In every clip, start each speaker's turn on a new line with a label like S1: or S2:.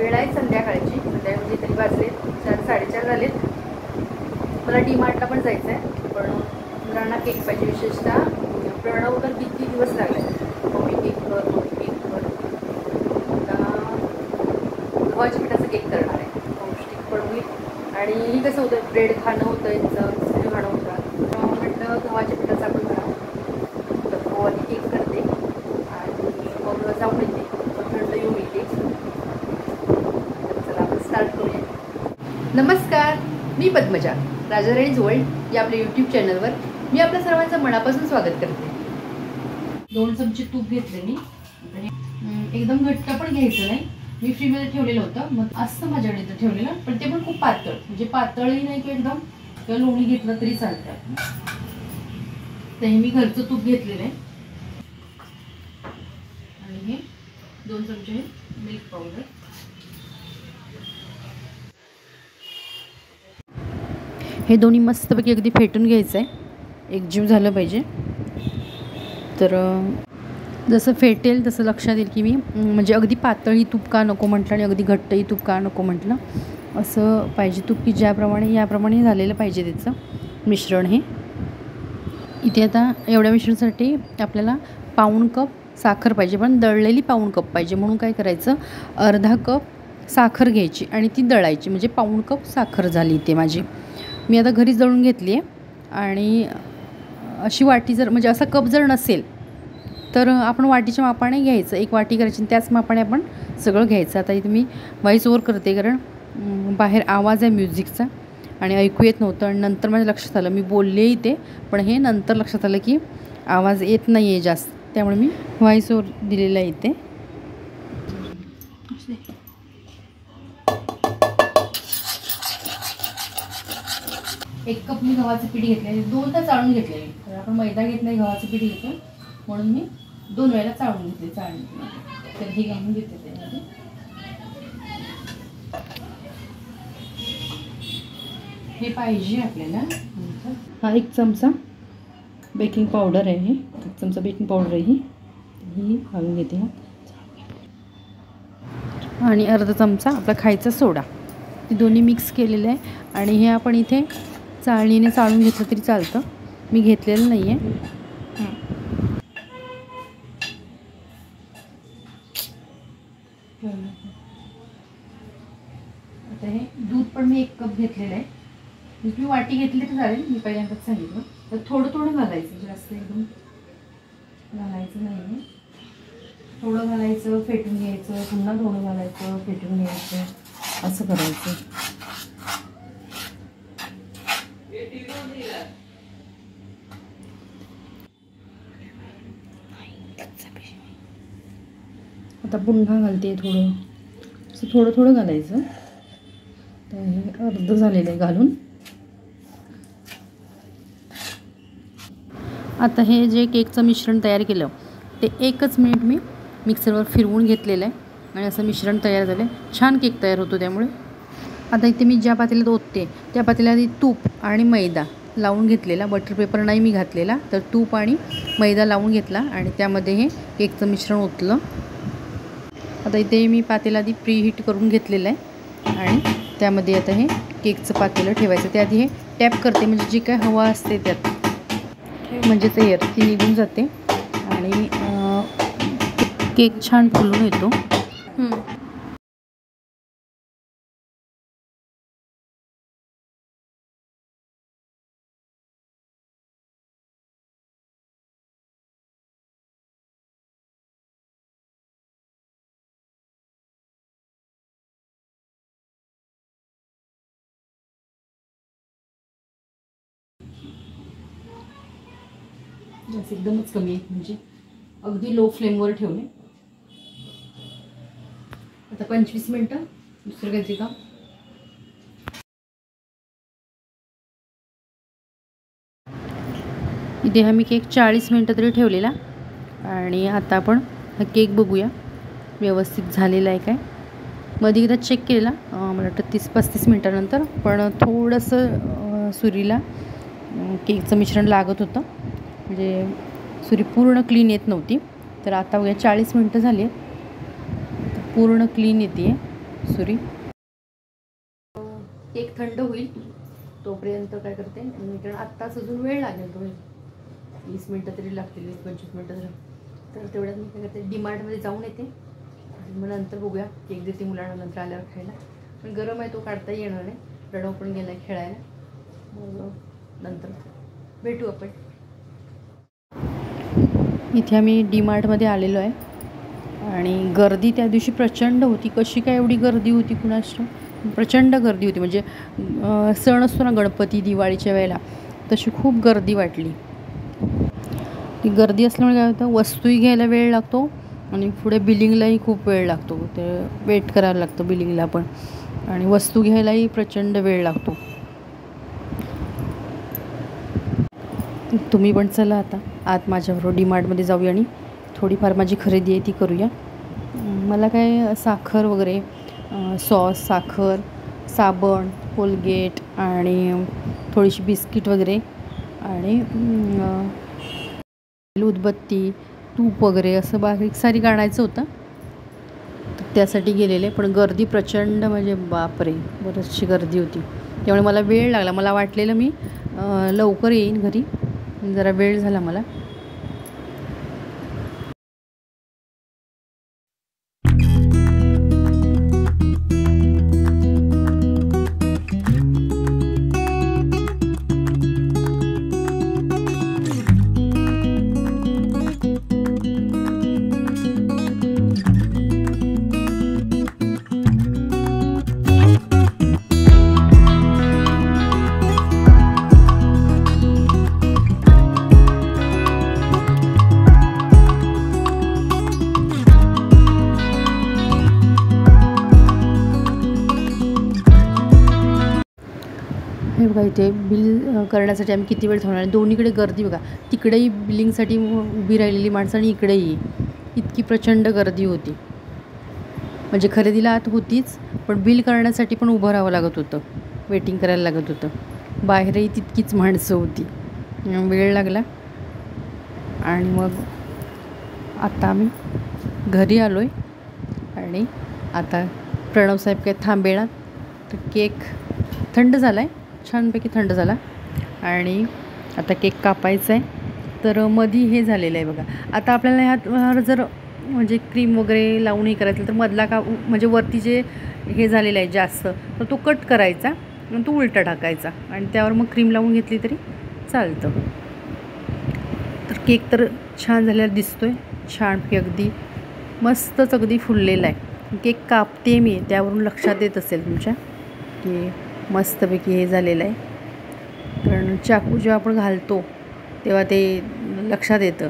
S1: वेळ आहे संध्याकाळची. संध्याकाळी म्हणजे तरी वाजले 4 साडेचार झालेत. मला डी-मार्टला पण जायचं आहे, पण मुलांना केक पाहिजे. विशेषतः प्रणव तर किती दिवस लागले, मम्मी केक कर, मम्मी केक कर. आता गव्हाच्या पिठाचा केक करणार आहे, पौष्टिक पण होईल आणि ही कसं होतं, ब्रेड खाणं होतं, यांचं बिस्किट खाणं होतं. म्हटलं गव्हाच्या पिठाचा आपण करा. तर गव्हाची केक करते आणि मग जाऊन येते, थंड येऊन येते. चला आपण स्टार्ट करूया. नमस्कार, मी पद्मजा. राजा राणीज वर्ल्ड या आपल्या यूट्यूब चॅनलवर मी आपल्या सर्वांचं मनापासून स्वागत करते. 2 चमचे तूप घेतले मी. एकदम घट्ट पण घ्यायचं नाही, मी फ्रीमध्ये ठेवलेलं होतं, मग असतं माझ्याकडे इथं ठेवलेलं, पण ते पण खूप पातळ, म्हणजे पातळही नाही की एकदम, किंवा लोणी घेतलं तरी चालतं. तर हे मी घरचं तूप घेतलेलं आहे आणि हे 2 चमचे हे मिल्क पावडर. हे दोन्ही मस्तपैकी अगदी फेटून घ्यायचं आहे, एकजीव झालं पाहिजे. तर जसं फेटेल तसं लक्षात येईल की मी म्हणजे अगदी पातळही तूप का नको म्हटलं आणि अगदी घट्टही तूप का नको म्हटलं. असं पाहिजे तूप की ज्याप्रमाणे याप्रमाणे झालेलं पाहिजे त्याचं मिश्रण. हे इथे आता एवढ्या मिश्रणासाठी आपल्याला पाऊण कप साखर पाहिजे, पण दळलेली पाऊण कप पाहिजे. म्हणून काय करायचं, अर्धा कप साखर घ्यायची आणि ती दळायची, म्हणजे पाऊण कप साखर झाली इथे माझी. मी आता घरीच दळून घेतली आहे. आणि अशी वाटी जर म्हणजे असा कप जर नसेल तर आपण वाटीच्या मापाने घ्यायचं, 1 वाटी करायची आणि त्याच मापाने आपण सगळं घ्यायचं. आता इथे मी व्हॉइस ओव्हर करते कारण बाहेर आवाज आहे म्युझिकचा आणि ऐकू येत नव्हतं. आणि नंतर माझ्या लक्षात आलं, मी बोलले इथे, पण हे नंतर लक्षात आलं की आवाज येत नाही आहे जास्त, त्यामुळे मी व्हॉइस ओव्हर दिलेला आहे इथे. एक कप मी गव्हाचं पीठ घेतले, 2दा चाळून घेतले. तर आपण मैदा घेत नाही, गव्हाचं पीठ घेतो, म्हणून मी 2 वेळेला चाळून घेतले. तर हे घालून घेते त्यामध्ये. हे पाहिजे आपल्याला. हा 1 चमचा बेकिंग पावडर आहे, 1 चमचा बेकिंग पावडर आहे ही घालून घेते. आणि अर्धा चमचा आपला खायचा सोडा. ते दोन्ही मिक्स केलेलं आहे आणि हे आपण इथे चाळणीने चाळून घेतलं तरी चालतं, मी घेतलेलं नाही आहे. आता हे दूध पण मी 1 कप घेतलेलं आहे. मी वाटी घेतली तर चालेल, मी पहिल्यांदाच सांगितलं. तर थोडं थोडं घालायचं, जास्त एकदम घालायचं नाही आहे. थोडं घालायचं, फेटून घ्यायचं, पुन्हा थोडं घालायचं, फेटून घ्यायचं, असं करायचं. आता पुन्हा घालते थोडं, असं थोडं थोडं घालायचं. तर हे अर्ध झालेलं आहे घालून. आता हे जे केकचं मिश्रण तयार केलं ते 1च मिनिट मी मिक्सरवर फिरवून घेतलेलं आहे आणि असं मिश्रण तयार झालं आहे. छान केक तयार होतो त्यामुळे. आता इथे मी ज्या पातेल्यात ओतते त्या पातेल्यात तूप आणि मैदा लावून घेतलेला, बटर पेपर नाही मी घातलेला, तर तूप आणि मैदा लावून घेतला आणि त्यामध्ये हे केकचं मिश्रण ओतलं. आता इथे मी पातेला आधी प्रीहीट करून घेतलेलं आहे आणि त्यामध्ये आता हे केकचं पातेलं ठेवायचं. त्याआधी हे टॅप करते, म्हणजे जी काय हवा असते त्यात म्हणजे एअर ती निघून जाते आणि केक छान फुलून येतो. गॅस एकदमच कमी आहे, म्हणजे अगदी लो फ्लेमवर ठेवले. आता 25 मिनटं दुसरं काहीतरी काम. इथे हा मी केक 40 मिनटं तरी ठेवलेला आणि आता आपण हा केक बघूया व्यवस्थित झालेला आहे काय. मध्ये एकदा चेक केला, मला वाटतं 30-35 मिनटानंतर, पण थोडंसं सुरीला केकचं मिश्रण लागत होतं, म्हणजे सुरी पूर्ण क्लीन येत नव्हती. तर आता बघूया 40 मिनटं झाली आहेत, पूर्ण क्लीन येते. सुरी. केक थंड होईल तोपर्यंत काय करते, कारण आत्ताच अजून वेळ लागेल, तो 20 मिनटं तरी लागतील, 20-25 मिनटं तरी. तर तेवढ्यात मी काय करते, DMartमध्ये जाऊन येते आणि मग नंतर बघूया. केक देते मुलांना नंतर आल्यावर खायला. पण गरम आहे तो काढता येणार नाही, प्रणव पण गेला आहे खेळायला. मग नंतर भेटू आपण. इथे आम्ही DMartमध्ये आलेलो आहे आणि गर्दी त्या दिवशी प्रचंड होती. कशी काय एवढी गर्दी होती कुणास ठाऊक, प्रचंड गर्दी होती. म्हणजे सण असतो ना गणपती दिवाळीच्या वेळेला, तशी खूप गर्दी वाटली. ती गर्दी असल्यामुळे काय होतं, वस्तूही घ्यायला वेळ लागतो आणि पुढे बिलिंगलाही खूप वेळ लागतो. ते वेट करायला लागतं बिलिंगला पण, आणि वस्तू घ्यायलाही प्रचंड वेळ लागतो. तुम्ही पण चला आता आत माझ्याबरोबर DMartमध्ये जाऊया आणि थोडीफार माझी खरेदी आहे ती करूया. मला काय साखर वगैरे, सॉस, साखर, साबण, कोलगेट आणि थोडीशी बिस्किट वगैरे आणि उदबत्ती, तूप वगैरे असं बारीक सारीक आणायचं होतं. त्यासाठी गेलेले, पण गर्दी प्रचंड, म्हणजे बापरे बरीचशी गर्दी होती. त्यामुळे मला वेळ लागला. मला वाटलेलं मी लवकर येईन घरी, जरा वेळ झाला मला. हे बघा, इथे बिल करण्यासाठी आम्ही किती वेळ थांबणार. दोन्हीकडे गर्दी बघा, तिकडेही बिलिंगसाठी उभी राहिलेली माणसं आणि इकडेही इतकी प्रचंड गर्दी होती. म्हणजे खरेदीला आत होतीच, पण बिल करण्यासाठी पण उभं राहावं लागत होतं, वेटिंग करायला लागत होतं. बाहेरही तितकीच माणसं होती, वेळ लागला. आणि मग आता आम्ही घरी आलो आहे आणि आता प्रणवसाहेब काय थांबेना. तर केक थंड झाला आहे, छानपैकी थंड झाला आणि आता केक कापायचा आहे. तर मधी हे झालेलं आहे बघा. आता आपल्याला ह्यात जर म्हणजे क्रीम वगैरे लावून हे करायचं तर मधला का म्हणजे वरती जे हे झालेलं आहे जास्त, तर तो कट करायचा आणि तो उलटा टाकायचा आणि त्यावर मग क्रीम लावून घेतली तरी चालतं. तर केक तर छान झालेला दिसतो आहे, छानपैकी अगदी मस्तच अगदी फुललेला आहे. केक कापते मी, त्यावरून लक्षात येत असेल तुमच्या की मस्तपैकी हे झालेलं आहे. कारण चाकू जेव्हा आपण घालतो तेव्हा ते लक्षात येतं,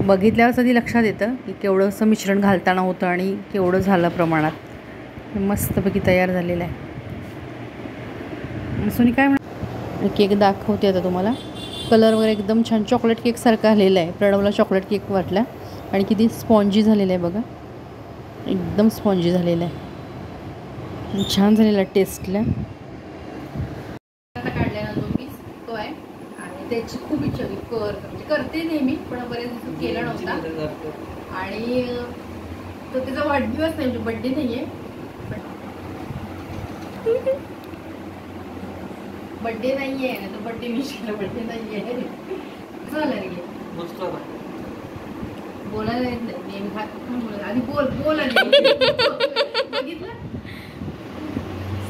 S1: बघितल्यावर कधी लक्षात येतं की केवढंसं मिश्रण घालताना होतं आणि केवढं झालं प्रमाणात. मस्तपैकी तयार झालेलं आहे. सोनी काय म्हणा, केक दाखवते आता तुम्हाला. कलर वगैरे एकदम छान चॉकलेट केकसारखा आलेला आहे. प्रणवला चॉकलेट केक वाटला आणि किती स्पॉन्जी झालेला आहे बघा, एकदम स्पॉन्जी झालेला आहे, छान झालेला टेस्टला. आता काढल्यानंतर तो पीस तो आहे आणि त्याची खूप इच्छा होती करते नेहमी, पण बरेच दिवस केला नव्हता. आणि तो त्याचा वाढदिवस नाही, म्हणजे बड्डे नाही आहे, बड्डे नाही आहे तो बड्डे विश केला, बड्डे नाही आहे. कसं झालं रे बोलायला येत नाही नेहमी, खात आधी बोल बघितलं.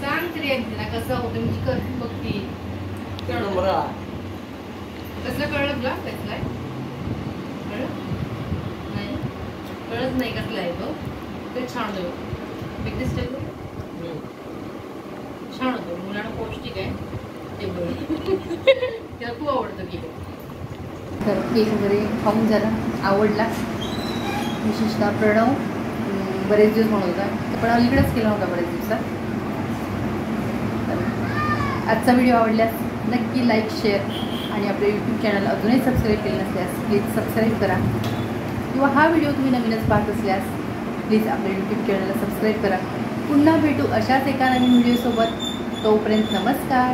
S1: सांग तरी एकदा कसं होतं, म्हणजे कर बघती कसलं कळलं तुला, कसलं आहे कळलं नाही, कळत नाही कसला आहे तो. ते छान होतो, बिगनेस टाईप छान होतो, मुलांना पौष्टिक आहे ते त्याला खूप आवडतं केक. तर केक वगैरे खाऊन झाला, आवडला. विशेषतः प्रणव बरेच दिवस म्हणत होता, पण अलीकडेच केला होता बरेच दिवसात. आजचा व्हिडिओ आवडल्यास नक्की लाईक, शेअर आणि आपल्या यूट्यूब चॅनल अजूनही सबस्क्राईब केले नसल्यास प्लीज सबस्क्राईब करा. किंवा हा व्हिडिओ तुम्ही नवीनच पाहत असल्यास प्लीज आपल्या यूट्यूब चॅनलला सबस्क्राईब करा. पुन्हा भेटू अशाच एका नवीन व्हिडिओसोबत. तोपर्यंत नमस्कार.